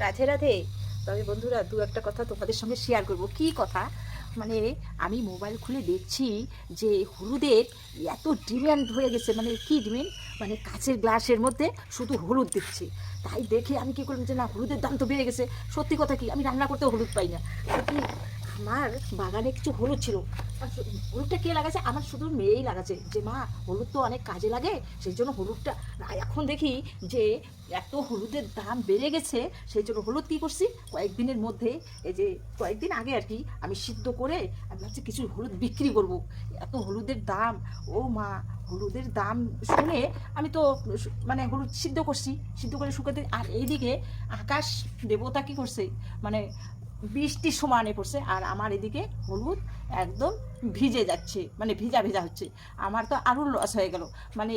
রাধে রাধে। তবে বন্ধুরা, দু একটা কথা তোমাদের সঙ্গে শেয়ার করব। কি কথা, মানে আমি মোবাইল খুলে দেখছি যে হলুদের এত ডিমান্ড হয়ে গেছে। মানে কি ডিমান্ড, মানে কাচের গ্লাসের মধ্যে শুধু হলুদ দিচ্ছে। তাই দেখে আমি কী করলাম যে না, হলুদের দাম তো বেড়ে গেছে। সত্যি কথা কি, আমি রান্না করতেও হলুদ পাই না। কি, আমার বাগানে কিছু হলুদ ছিল। হলুদটা কে লাগাচ্ছে? আমার শুধু মেয়েই লাগাচ্ছে যে মা, হলুদ তো অনেক কাজে লাগে, সেই জন্য হলুদটা। এখন দেখি যে এত হলুদের দাম বেড়ে গেছে, সেই জন্য হলুদ কী করছি কয়েকদিনের মধ্যে, এই যে কয়েকদিন আগে আর কি, আমি সিদ্ধ করে আমি ভাবছি কিছু হলুদ বিক্রি করব। এত হলুদের দাম, ও মা, হলুদের দাম শুনে আমি তো মানে হলুদ সিদ্ধ করছি, সিদ্ধ করে শুকাতে। আর এইদিকে আকাশ দেবতা কী করছে, মানে বৃষ্টি সমানে পড়ছে, আর আমার এদিকে হলুদ একদম ভিজে যাচ্ছে, মানে ভিজা ভিজা হচ্ছে। আমার তো আরও লস হয়ে গেল। মানে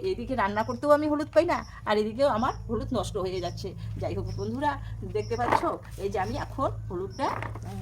এইদিকে রান্না করতেও আমি হলুদ পাই না, আর এদিকেও আমার হলুদ নষ্ট হয়ে যাচ্ছে। যাই হোক বন্ধুরা, দেখতে পাচ্ছ এই যে আমি এখন হলুদটা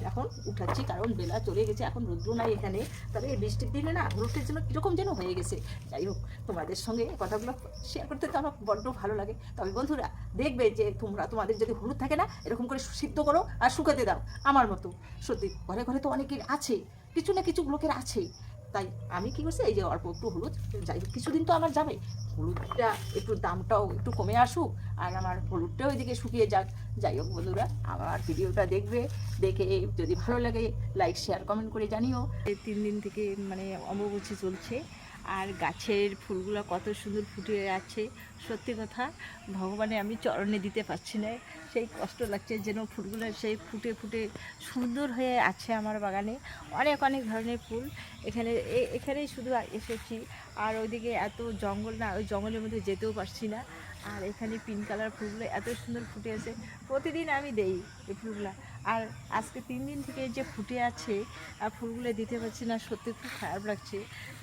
এখন উঠাচ্ছি, কারণ বেলা চলে গেছে, এখন রৌদ্র নাই এখানে। তবে এই বৃষ্টির দিনে না হলুদটার জন্য কীরকম যেন হয়ে গেছে। যাই হোক, তোমাদের সঙ্গে কথাগুলো শেয়ার করতে তো আমার বড্ড ভালো লাগে। তবে বন্ধুরা, দেখবে যে তোমাদের যদি হলুদ থাকে না, এরকম করে সিদ্ধ করো আর শুকাতে দাও আমার মতো। সত্যি ঘরে ঘরে তো অনেকের আছে, কিছু না কিছু লোকের আছেই। তাই আমি কী করছি, এই যে অল্প একটু হলুদ, যাই হোক কিছুদিন তো আমার যাবে, হলুদটা একটু দামটাও একটু কমে আসুক, আর আমার হলুদটাও এদিকে শুকিয়ে যাক। যাই হোক বন্ধুরা, আমার ভিডিওটা দেখবে, দেখে যদি ভালো লাগে লাইক শেয়ার কমেন্ট করে জানিও। এই 3 দিন থেকে মানে অম্বুবাচী চলছে, আর গাছের ফুলগুলো কত সুন্দর ফুটে আছে। সত্যি কথা, ভগবানে আমি চরণে দিতে পারছি না, সেই কষ্ট লাগছে যেন ফুলগুলো সেই ফুটে ফুটে সুন্দর হয়ে আছে আমার বাগানে। অনেক অনেক ধরনের ফুল এখানেই শুধু এসেছি। আর ওইদিকে এত জঙ্গল না, ওই জঙ্গলের মধ্যে যেতেও পারছি না। আর এখানে পিঙ্ক কালার ফুলগুলো এত সুন্দর ফুটে আছে, প্রতিদিন আমি দেই এই ফুলগুলো। আর আজকে 3 দিন থেকে যে ফুটে আছে আর ফুলগুলো দিতে পারছি না, সত্যি খুব খারাপ লাগছে।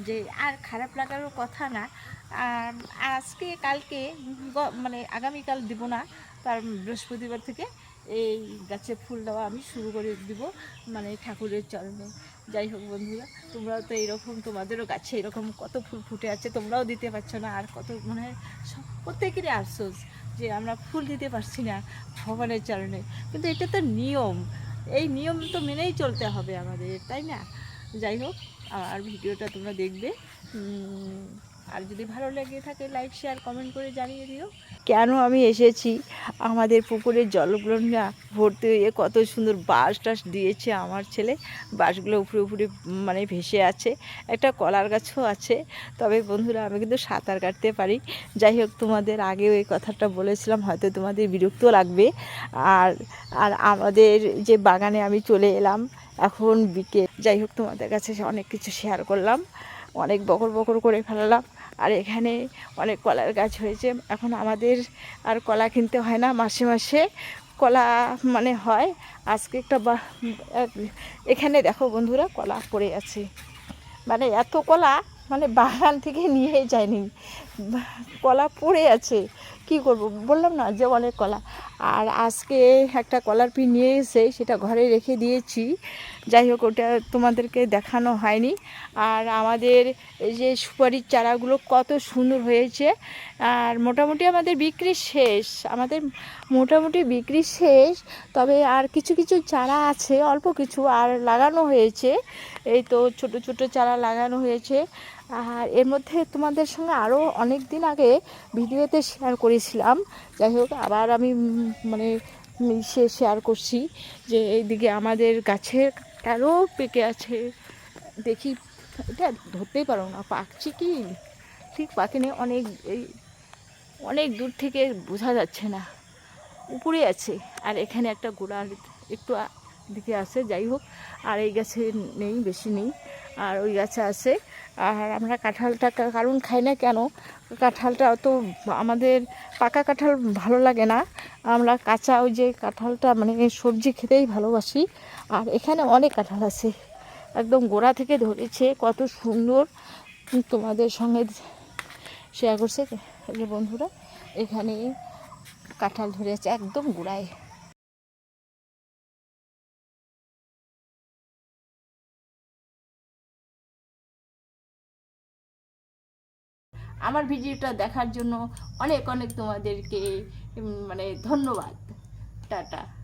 যে আর খারাপ লাগারও কথা না, আর আজকে কালকে মানে আগামীকাল দিব না, তার বৃহস্পতিবার থেকে এই গাছে ফুল দেওয়া আমি শুরু করে দিব, মানে ঠাকুরের চরণে। যাই হোক বন্ধুরা, তোমরাও তো এইরকম, তোমাদেরও গাছে এরকম কত ফুল ফুটে আছে, তোমরাও দিতে পারছো না। আর কত মনে হয় সব প্রত্যেকেরই আফসোস যে আমরা ফুল দিতে পারছি না ভগবানের চরণে। কিন্তু এটা তো নিয়ম, এই নিয়ম তো মেনেই চলতে হবে আমাদের, তাই না? যাই হোক, আর ভিডিওটা তোমরা দেখবে, আর যদি ভালো লেগে থাকে লাইক শেয়ার কমেন্ট করে জানিয়ে দিও। কেন আমি এসেছি, আমাদের পুকুরের জলগুলো না ভর্তি হয়ে কত সুন্দর বাঁশ টাস দিয়েছে আমার ছেলে। বাঁশগুলো উপরে উপরে মানে ভেসে আছে, একটা কলার গাছও আছে। তবে বন্ধুরা, আমি কিন্তু সাঁতার কাটতে পারি। যাই হোক, তোমাদের আগেও এই কথাটা বলেছিলাম, হয়তো তোমাদের বিরক্ত লাগবে। আর আর আমাদের যে বাগানে আমি চলে এলাম এখন বিকেল। যাই হোক, তোমাদের কাছে অনেক কিছু শেয়ার করলাম, অনেক বকর বকর করে ফেলালাম। আর এখানে অনেক কলার গাছ হয়েছে, এখন আমাদের আর কলা কিনতে হয় না, মাসে মাসে কলা মানে হয়। আজকে একটা এখানে দেখো বন্ধুরা, কলা পড়ে আছে, মানে এত কলা, মানে বাগান থেকে নিয়ে যায়নি, কলা পড়ে আছে। কি করব, বললাম না যে অনেক কলা। আর আজকে একটা কলার পিস নিয়ে এসে সেটা ঘরে রেখে দিয়েছি। যাই হোক, ওটা তোমাদেরকে দেখানো হয়নি। আর আমাদের এই যে সুপারির চারাগুলো কত সুন্দর হয়েছে, আর মোটামুটি আমাদের বিক্রি শেষ, তবে আর কিছু কিছু চারা আছে, অল্প কিছু আর লাগানো হয়েছে। এই তো ছোট ছোট চারা লাগানো হয়েছে। আর এর মধ্যে তোমাদের সঙ্গে আরও অনেক দিন আগে ভিডিওতে শেয়ার করেছিলাম। যাই হোক, আবার আমি মানে শেয়ার করছি যে এইদিকে আমাদের গাছের আরও পেকে আছে। দেখি, এটা ধরতেই পারো না পাকছে কি ঠিক পাকেনি, অনেক দূর থেকে বোঝা যাচ্ছে না, উপরে আছে। আর এখানে একটা গোড়ার একটু দিকে আছে। যাই হোক, আর এই গাছে নেই, বেশি নেই, আর ওই গাছে আছে। আর আমরা কাঁঠালটা কারণ খাই না কেন, কাঁঠালটা অত আমাদের পাকা কাঁঠাল ভালো লাগে না, আমরা কাঁচা ওই যে কাঁঠালটা মানে সবজি খেতেই ভালোবাসি। আর এখানে অনেক কাঁঠাল আছে, একদম গোড়া থেকে ধরেছে, কত সুন্দর তোমাদের সঙ্গে শেয়ার করছে যে বন্ধুরা। এখানে কাঁঠাল ধরেছে একদম গোড়ায়। আমার ভিডিওটা দেখার জন্য অনেক অনেক তোমাদেরকে মানে ধন্যবাদ। টাটা।